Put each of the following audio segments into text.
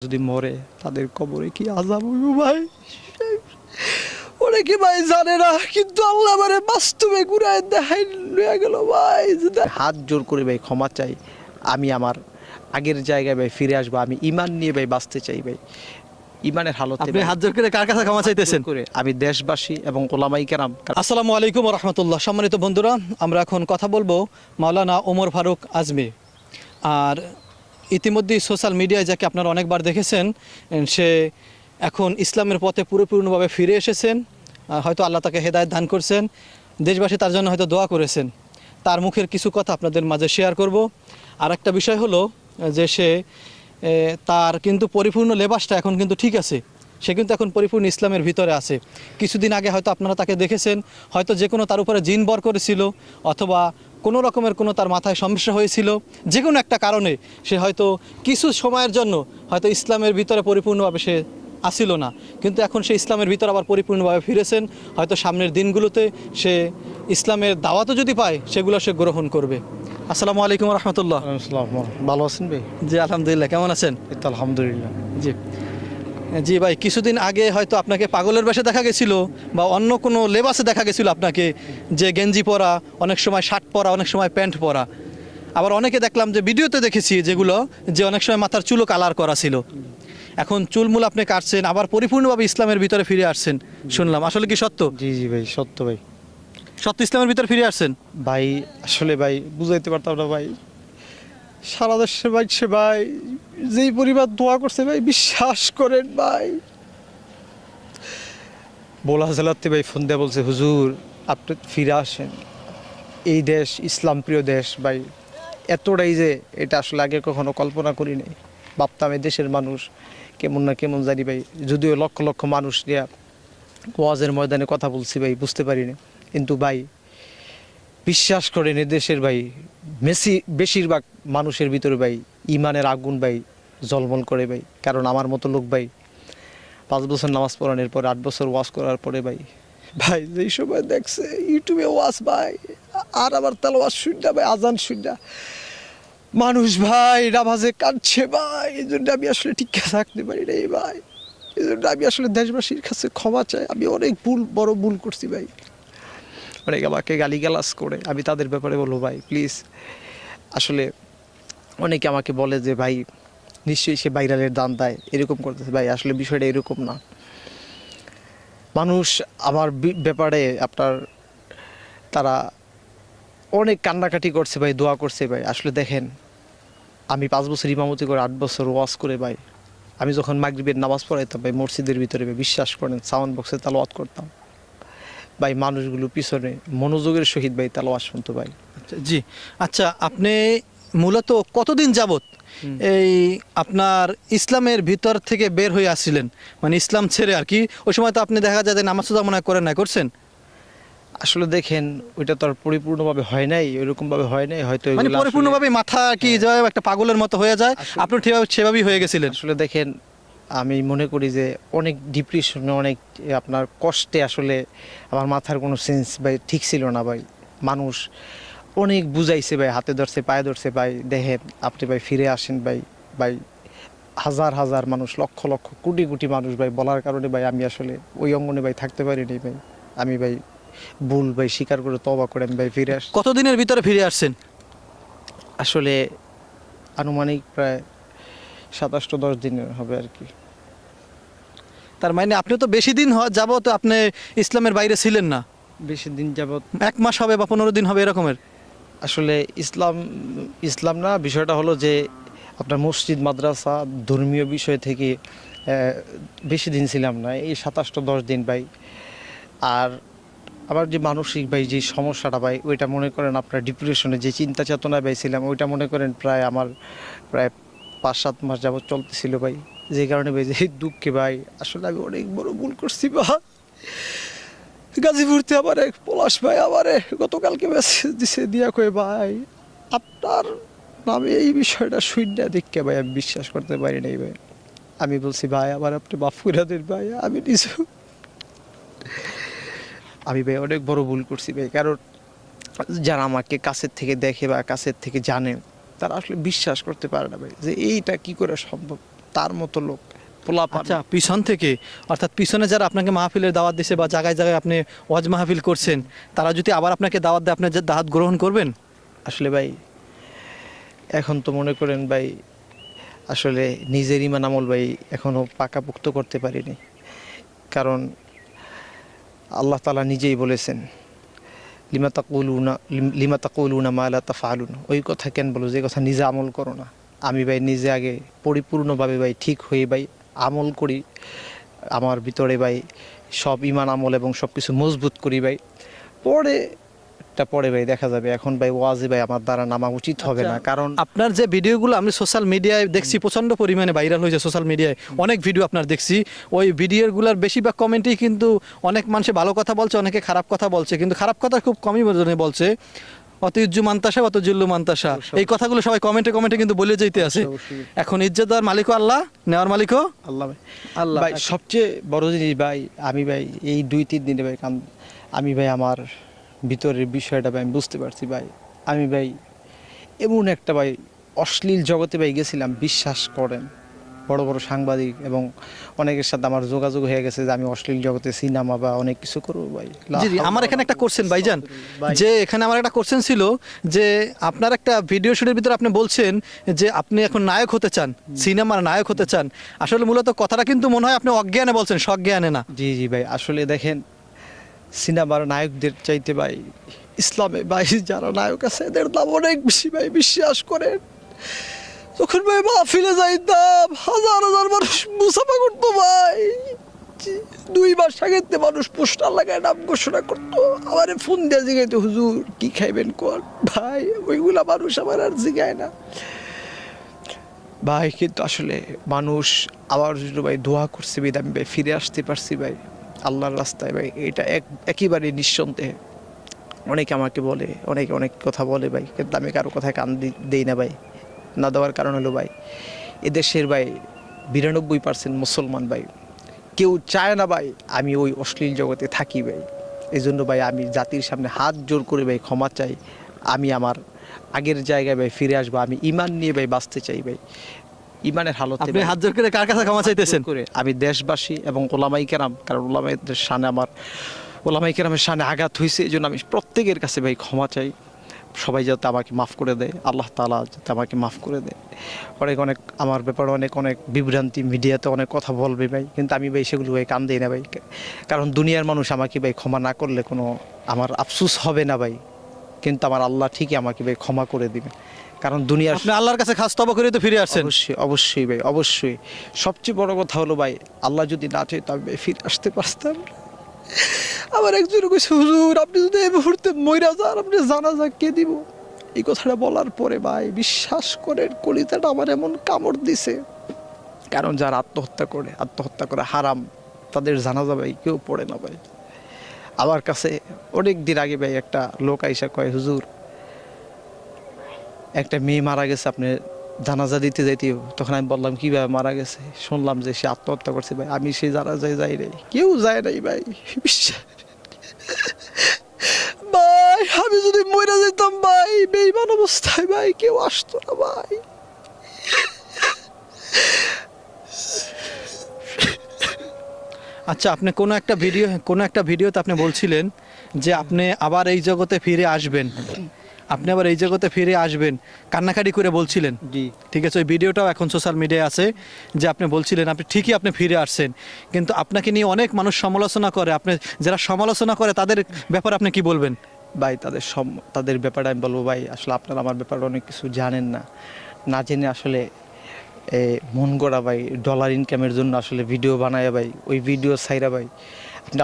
যদি মরে তাদের কবরে কি আযাব হইব ভাই, ওরা কি ভাই জানে না, কিন্তু আল্লাহ আমারে বাস্তবে ঘুরায় দেখাই লইয়া গেল ভাই। হাত জোর করে ভাই ক্ষমা চাই, আমি আমার আগের জায়গায় ভাই ফিরে আসবো, আমি ইমান নিয়ে ভাই বাঁচতে চাই ভাই। ইমানের হালতে আপনি হাত জোর করে কার কাছে ক্ষমা চাইতেছেন? করে আমি দেশবাসী এবং ওলামায়ে কেরাম। আসসালামু আলাইকুম ওয়া রাহমাতুল্লাহ। সম্মানিত বন্ধুরা, আমরা এখন কথা বলবো মাওলানা ওমর ফারুক আজমি। আর ইতিমধ্যেই সোশ্যাল মিডিয়ায় যাকে আপনারা অনেকবার দেখেছেন, সে এখন ইসলামের পথে পুরোপূর্ণভাবে ফিরে এসেছেন। হয়তো আল্লাহ তাকে হেদায়েত দান করছেন, দেশবাসী তার জন্য হয়তো দোয়া করেছেন। তার মুখের কিছু কথা আপনাদের মাঝে শেয়ার করব। আর একটা বিষয় হলো যে সে তার কিন্তু পরিপূর্ণ লেবাসটা এখন কিন্তু ঠিক আছে, সে কিন্তু এখন পরিপূর্ণ ইসলামের ভিতরে আছে। কিছুদিন আগে হয়তো আপনারা তাকে দেখেছেন, হয়তো যে কোনো তার উপরে জিন বর করেছিল, অথবা কোনো রকমের কোনো তার মাথায় সমস্যা হয়েছিল, যে কোনো একটা কারণে সে হয়তো কিছু সময়ের জন্য হয়তো ইসলামের ভিতরে পরিপূর্ণভাবে সে আসিল না, কিন্তু এখন সে ইসলামের ভিতরে আবার পরিপূর্ণভাবে ফিরেছেন। হয়তো সামনের দিনগুলোতে সে ইসলামের দাওয়াতও যদি পায় সেগুলো সে গ্রহণ করবে। আসসালামু আলাইকুম রহমতুল্লাহ। ভালো আছেন ভাই? জি আলহামদুলিল্লাহ, কেমন আছেন? এই তো আলহামদুলিল্লাহ। জি জি ভাই, কিছুদিন আগে হয়তো আপনাকে পাগলের বেশে দেখা গেছিল, বা অন্য কোনো লেবাসে দেখা গেছিল আপনাকে, যে গেঞ্জি পরা, অনেক সময় শার্ট পরা, অনেক সময় প্যান্ট পরা। আবার অনেকে দেখলাম যে ভিডিওতে দেখেছি যেগুলো, যে অনেক সময় মাথার চুলও কালার করা ছিল। এখন চুলমুল আপনি কাটছেন, আবার পরিপূর্ণভাবে ইসলামের ভিতরে ফিরে আসছেন শুনলাম, আসলে কি সত্য? জি জি ভাই, সত্য ভাই। সত্য ইসলামের ভিতরে ফিরে আসছেন ভাই আসলে ভাই বুঝাইতে পারতাম না ভাই, সারা দেশের ভাই সে ভাই যেই পরিবার দোয়া করছে ভাই, বিশ্বাস করেন ভাই। বোলা জেলাতে ভাই ফোন দিয়ে বলছে, হুজুর আপনি ফিরে আসেন, এই দেশ ইসলাম প্রিয় দেশ ভাই। এতটাই যে এটা আসলে আগে কখনো কল্পনা করি নাই, ভাবতাম এই দেশের মানুষ কেমন না কেমন জানি ভাই। যদিও লক্ষ লক্ষ মানুষ নিয়ে ওয়াজের ময়দানে কথা বলছি ভাই, বুঝতে পারি না, কিন্তু ভাই বিশ্বাস করেন এ দেশের ভাই বেশিরভাগ মানুষের ভিতরে ভাই ইমানের আগুন ভাই ঝলমল করে ভাই। কারণ আমার মতো লোক ভাই 5 বছর নামাজ পড়ানোর পরে 8 বছর ওয়াজ করার পরে ভাই, ভাই যেই সময় দেখছে ইউটিউবে ওয়াজ ভাই, আর আবার তেলাওয়াত শুননা ভাই, আজান শুননা মানুষ ভাই নামাজে কাঁদছে ভাই। এই জন্য আমি আসলে ঠিক থাকতে পারি না ভাই। এই জন্য আমি আসলে দেশবাসীর কাছে ক্ষমা চাই, আমি অনেক বড় ভুল করছি ভাই। অনেক আমাকে গালিগালাজ করে, আমি তাদের ব্যাপারে বলবো ভাই প্লিজ। আসলে অনেকে আমাকে বলে যে ভাই নিশ্চয়ই সে ভাইরালের দান দেয়, এরকম করতেছে ভাই। আসলে বিষয়টা এরকম না। মানুষ আমার ব্যাপারে আপনার তারা অনেক কান্নাকাটি করছে ভাই, দোয়া করছে ভাই। আসলে দেখেন, আমি 5 বছর ইমামতি করে 8 বছর ওয়াজ করে ভাই, আমি যখন মাগরিবের নামাজ পড়াইতাম ভাই মসজিদের ভিতরে ভাই, বিশ্বাস করেন সাউন্ড বক্সে তালাওয়াত করতাম ভাই, মানুষগুলো পিছনে মনোযোগের সহিত ভাই তালাওয়াত শুনতো ভাই। জি আচ্ছা, আপনি মূলত কতদিন যাবত এই আপনার ইসলামের ভিতর থেকে বের হয়ে আসছিলেন, মানে ইসলাম ছেড়ে আর কি? ওই সময় তো আপনি দেখা যায় যে নামাজ সুজা মনে হয় করেন না, করছেন? আসলে দেখেন ওইটা তো আর পরিপূর্ণভাবে হয় নাই, ওইরকমভাবে হয় নাই হয়তো, মানে পরিপূর্ণভাবে মাথা কি যায় একটা পাগলের মতো হয়ে যায়, আপনি সেভাবেই হয়ে গেছিলেন? আসলে দেখেন, আমি মনে করি যে অনেক ডিপ্রেশনে, অনেক আপনার কষ্টে আসলে আমার মাথার কোনো সেন্স ভাই ঠিক ছিল না ভাই। মানুষ অনেক বুঝাইছে ভাই, হাতে ধরছে পায়ে ধরছে ভাই, দেখেন আপনি ভাই ফিরে আসেন ভাই। ভাই হাজার হাজার মানুষ, লক্ষ লক্ষ কোটি কোটি মানুষ ভাই বলার কারণে ভাই আমি আসলে ওই অঙ্গনে ভাই থাকতে পারিনি ভাই। আমি ভাই ভুল ভাই স্বীকার করে তওবা করে আমি ভাই ফিরে আসছি। কতদিনের ভিতরে ফিরে আসছেন? আসলে আনুমানিক প্রায় 27-10 দিনের হবে আর কি। তার মানে আপনি তো বেশি দিন যাবত আপনি ইসলামের বাইরে ছিলেন না? বেশি দিন যাবত 1 মাস হবে বা 15 দিন হবে এরকমের? আসলে ইসলাম না, বিষয়টা হলো যে আপনার মসজিদ মাদ্রাসা ধর্মীয় বিষয় থেকে বেশি দিন ছিলাম না, এই 27-10 দিন ভাই। আর আবার যে মানসিক ভাই যে সমস্যাটা ভাই, ওইটা মনে করেন আপনার ডিপ্রেশনে যে চিন্তা চেতনা ভাই ছিলাম, ওইটা মনে করেন প্রায় আমার প্রায় 5-7 মাস যাবত চলতেছিল ভাই। যে কারণে ভাই যে দুঃখে ভাই আসলে আমি অনেক বড় ভুল করছি ভাই। গাজীপুরতে আমার এক পলাশ ভাই আমারে গতকালকে মেসেজ দিছে, দিয়া কয়ে ভাই আপনার নামে এই বিষয়টা শূন্য দেখে ভাই আমি বিশ্বাস করতে পারি নাই ভাই। আমি বলছি ভাই আবার আপনি মাফ করে দেন ভাই, আমি নিজে আমি ভাই অনেক বড় ভুল করছি ভাই। কারণ যারা আমাকে কাছের থেকে দেখে বা কাছের থেকে জানে, তারা আসলে বিশ্বাস করতে পারে না ভাই যে এইটা কি করে সম্ভব। তার মতো লোক পোলাপান। আচ্ছা, পিছন থেকে, অর্থাৎ পিছনে যারা আপনাকে মাহফিলের দাওয়াত দিছে বা জায়গায় জায়গায় আপনি ওয়াজ মাহফিল করছেন, তারা যদি আবার আপনাকে দাওয়াত দেয়, আপনি যে দাওয়াত গ্রহণ করবেন? আসলে ভাই এখন তো মনে করেন ভাই আসলে নিজের ইমান আমল ভাই এখনও পাকাপোক্ত করতে পারিনি, কারণ আল্লাহ তাআলা নিজেই বলেছেন লিমা তাকুলুনা মা লা তাফআলুন, ওই কথা কেন বলো যে কথা নিজে আমল করো না। আমি ভাই নিজে আগে পরিপূর্ণভাবে ভাই ঠিক হয়ে ভাই আমল করি, আমার ভিতরে ভাই সব ইমান আমল এবং সব কিছু মজবুত করি ভাই, পরে ভাই দেখা যাবে। এখন ভাই ওয়াজে ভাই আমার দ্বারা নামা উচিত হবে না, কারণ আপনার যে ভিডিওগুলো আমি সোশ্যাল মিডিয়ায় দেখছি প্রচণ্ড পরিমাণে ভাইরাল হয়েছে, সোশ্যাল মিডিয়ায় অনেক ভিডিও আপনার দেখছি, ওই ভিডিওগুলোর বেশিরভাগ কমেন্টেই কিন্তু অনেক মানুষে ভালো কথা বলছে, অনেকে খারাপ কথা বলছে, কিন্তু খারাপ কথা খুব কমই জনে বলছে। অত ইজ্জু মান্তাসা অত জুল্লু মান্তাসা, এই কথাগুলো সবাই কমেন্টে কমেন্টে কিন্তু বলে যেতে আছে। অবশ্যই। এখন ইজ্জত দেওয়ার মালিকও আল্লাহ, নেওয়ার মালিকও আল্লাহ ভাই। আল্লাহ। ভাই সবচেয়ে বড় জিনিস ভাই, আমি ভাই এই 2-3 দিনে ভাই আমি ভাই আমার ভিতরের বিষয়টা ভাই আমি বুঝতে পারছি ভাই। আমি ভাই এমন একটা ভাই অশ্লীল জগতে ভাই গেছিলাম, বিশ্বাস করেন। বড় বড় সাংবাদিক এবং অনেকের সাথে আমার যোগাযোগ হয়ে গেছে যে আমি অশ্লীল জগতে সিনেমা বা অনেক কিছু করবো ভাই। জি জি, আমার এখানে একটা কোশ্চেন ভাইজান, যে এখানে আমার একটা কোশ্চেন ছিল যে আপনার একটা ভিডিও শুটের ভিতরে আপনি বলছেন যে আপনি এখন নায়ক হতে চান, সিনেমার নায়ক হতে চান। আসলে মূলত কথাটা কিন্তু মনে হয় আপনি অজ্ঞানে বলছেন, সজ্ঞানে না। জি জি ভাই, আসলে দেখেন সিনেমার নায়কদের চাইতে ভাই ইসলামে ভাই যারা নায়ক আছে এদের দাম অনেক বেশি ভাই, বিশ্বাস করেন। তখন ভাই মাহফিলে যাইতাম, হাজার হাজার মানুষ মুসাফা করতো ভাই। 2 মাস আগে মানুষ পোস্টার লাগায় নাম ঘোষণা করতো, আমারে ফোন দিয়ে জিগাইতো হুজুর কি খাইবেন কর ভাই, ওইগুলা মানুষ আমার আর জিগায় না ভাই। কিন্তু আসলে মানুষ আমার জন্য ভাই দোয়া করছে বিধা আমি ভাই ফিরে আসতে পারছি ভাই আল্লাহর রাস্তায় ভাই। এটা একেবারে নিঃসন্দেহে। অনেকে আমাকে বলে, অনেকে অনেক কথা বলে ভাই, কিন্তু আমি কারো কথায় কান দেই না ভাই। না দেওয়ার কারণ হলো ভাই এদেশের ভাই 92% মুসলমান ভাই, কেউ চায় না ভাই আমি ওই অশ্লীল জগতে থাকি ভাই। এই জন্য ভাই আমি জাতির সামনে হাত জোর করে ভাই ক্ষমা চাই, আমি আমার আগের জায়গায় ভাই ফিরে আসবো। আমি ইমান নিয়ে ভাই বাঁচতে চাই ভাই, ইমানের হালতে আপনি ভাই। হাত জোর করে কার কাছে ক্ষমা চাইতেছেন? করে আমি দেশবাসী এবং ওলামাই কেরাম, কারণ ওলামাইদের সামনে আমার ওলামাই কেরামের সামনে আঘাত হয়েছে, এই জন্য আমি প্রত্যেকের কাছে ভাই ক্ষমা চাই। সবাই যাতে আমাকে মাফ করে দেয়, আল্লাহ তাআলা যাতে আমাকে মাফ করে দেয়। অনেক আমার ব্যাপারে অনেক বিভ্রান্তি, মিডিয়াতে অনেক কথা বলবে ভাই, কিন্তু আমি ভাই সেগুলো ভাই কান দিই না ভাই, কারণ দুনিয়ার মানুষ আমাকে ভাই ক্ষমা না করলে কোনো আমার আফসোস হবে না ভাই, কিন্তু আমার আল্লাহ ঠিকই আমাকে ভাই ক্ষমা করে দিবে। কারণ দুনিয়ার আপনি আল্লাহর কাছে খাস তওবা করে তো ফিরে আসছেন। অবশ্যই অবশ্যই ভাই, অবশ্যই। সবচেয়ে বড় কথা হলো ভাই আল্লাহ যদি না চাই তবে ভাই ফিরে আসতে পারতাম না। আমার একজন কইছে হুজুর আপনি যদি এই মুহূর্তে মইরা যান আপনি জানাজা কে দিব? এই কথাটা বলার পরে ভাই বিশ্বাস করেন কলিজাটা আমার এমন কামড় দিছে, কারণ যারা আত্মহত্যা করে হারাম, তাদের জানাজা ভাই কেউ পড়ে না ভাই। আমার কাছে অনেক দিন আগে ভাই একটা লোক আইসা কয় হুজুর একটা মেয়ে মারা গেছে, আপনি জানাজা দিতে যাইতেও। তখন আমি বললাম কীভাবে মারা গেছে? শুনলাম যে সে আত্মহত্যা করছে ভাই। আমি সেই জানাজায় যাই নাই, কেউ যায় নাই ভাই, বিশ্বাস ভাই। আমি যদি মরে যেতাম ভাই বেঈমান অবস্থায় ভাই, কেউ আসতো না ভাই। আচ্ছা, আপনি কোনো একটা ভিডিওতে আপনি বলছিলেন যে আপনি আবার এই জগতে ফিরে আসবেন, আপনি আবার এই জগতে ফিরে আসবেন, কান্নাকাটি করে বলছিলেন। জি ঠিক আছে, ওই ভিডিওটাও এখন সোশ্যাল মিডিয়ায় আছে, যে আপনি বলছিলেন আপনি ঠিকই আপনি ফিরে আসছেন, কিন্তু আপনাকে নিয়ে অনেক মানুষ সমালোচনা করে। আপনি যারা সমালোচনা করে তাদের ব্যাপারে আপনি কি বলবেন? ভাই তাদের ব্যাপারে আমি বলবো ভাই আসলে আপনারা আমার ব্যাপারে অনেক কিছু জানেন না, না জেনে আসলে মন গড়া ভাই ডলার ইনকামের জন্য আসলে ভিডিও বানায় ভাই, ওই ভিডিও ছাইরা ভাই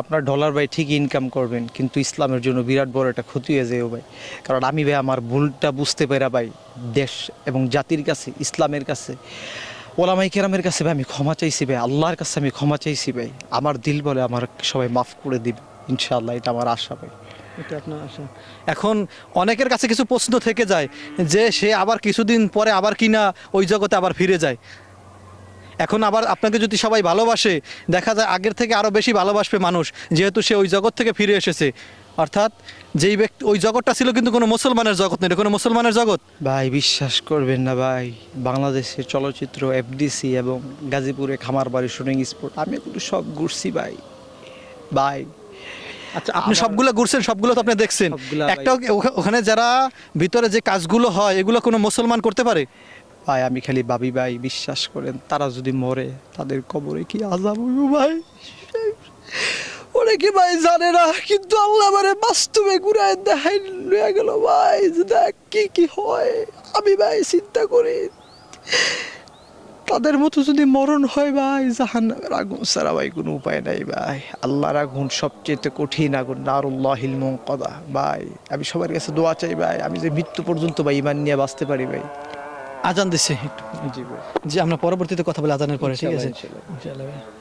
আপনার ডলার ভাই ঠিকই ইনকাম করবেন, কিন্তু ইসলামের জন্য বিরাট বড় একটা ক্ষতি হয়ে যায় ভাই। কারণ আমি ভাই আমার ভুলটা বুঝতে পেরা ভাই দেশ এবং জাতির কাছে, ইসলামের কাছে, ওলামাই কেরামের কাছে ভাই আমি ক্ষমা চাইছি ভাই, আল্লাহর কাছে আমি ক্ষমা চাইছি ভাই। আমার দিল বলে আমার সবাই মাফ করে দিবে ইনশাআল্লাহ, এটা আমার আশা ভাই। এটা আপনার আশা। এখন অনেকের কাছে কিছু প্রশ্ন থেকে যায় যে সে আবার কিছুদিন পরে আবার কিনা ওই জগতে আবার ফিরে যায়। এখন আবার আপনাকে যদি সবাই ভালোবাসে, দেখা যায় আগের থেকে আরও বেশি ভালোবাসবে মানুষ, যেহেতু সে ওই জগৎ থেকে ফিরে এসেছে। অর্থাৎ যেই ব্যক্তি ওই জগৎটা ছিল কিন্তু কোনো মুসলমানের জগৎ নেই, এটা কোনো মুসলমানের জগৎ। ভাই বিশ্বাস করবেন না ভাই, বাংলাদেশের চলচ্চিত্র এফডিসি এবং গাজীপুরে খামারবাড়ি শুটিং স্পট আমি এগুলো সব ঘুরছি ভাই। ভাই আচ্ছা, আপনি সবগুলো ঘুরছেন, সবগুলো তো আপনি দেখছেন, সবগুলা ভাই। একটা ওখানে যারা ভিতরে যে কাজগুলো হয় এগুলো কোনো মুসলমান করতে পারে? ভাই আমি খালি ভাবি ভাই, বিশ্বাস করেন তারা যদি মরে তাদের কবরে কি আযাব হইব ভাই, ওরা কি ভাই জানে না, কিন্তু আল্লাহ আমারে বাস্তবে ঘুরায় দেখাই লইয়া গেল ভাই, যে দেখ কি কি হয়। আমি ভাই চিন্তা করি তাদের মতো যদি মরণ হয় ভাই, জাহান্নামের আগুন ছাড়া ভাই কোনো উপায় নাই ভাই। আল্লাহর আগুন সবচেয়ে কঠিন আগুন, নারুল্লাহিল মুনকাদা ভাই। আমি সবার কাছে দোয়া চাই ভাই, আমি যে মৃত্যু পর্যন্ত ভাই ইমান নিয়ে বাঁচতে পারি ভাই। আজান দিচ্ছে একটু, জি ভাই, যে আমরা পরবর্তীতে কথা বলে আজানের পরে, ঠিক আছে? ইনশাআল্লাহ, ইনশাআল্লাহ। ইনশাআল্লাহ ভাই।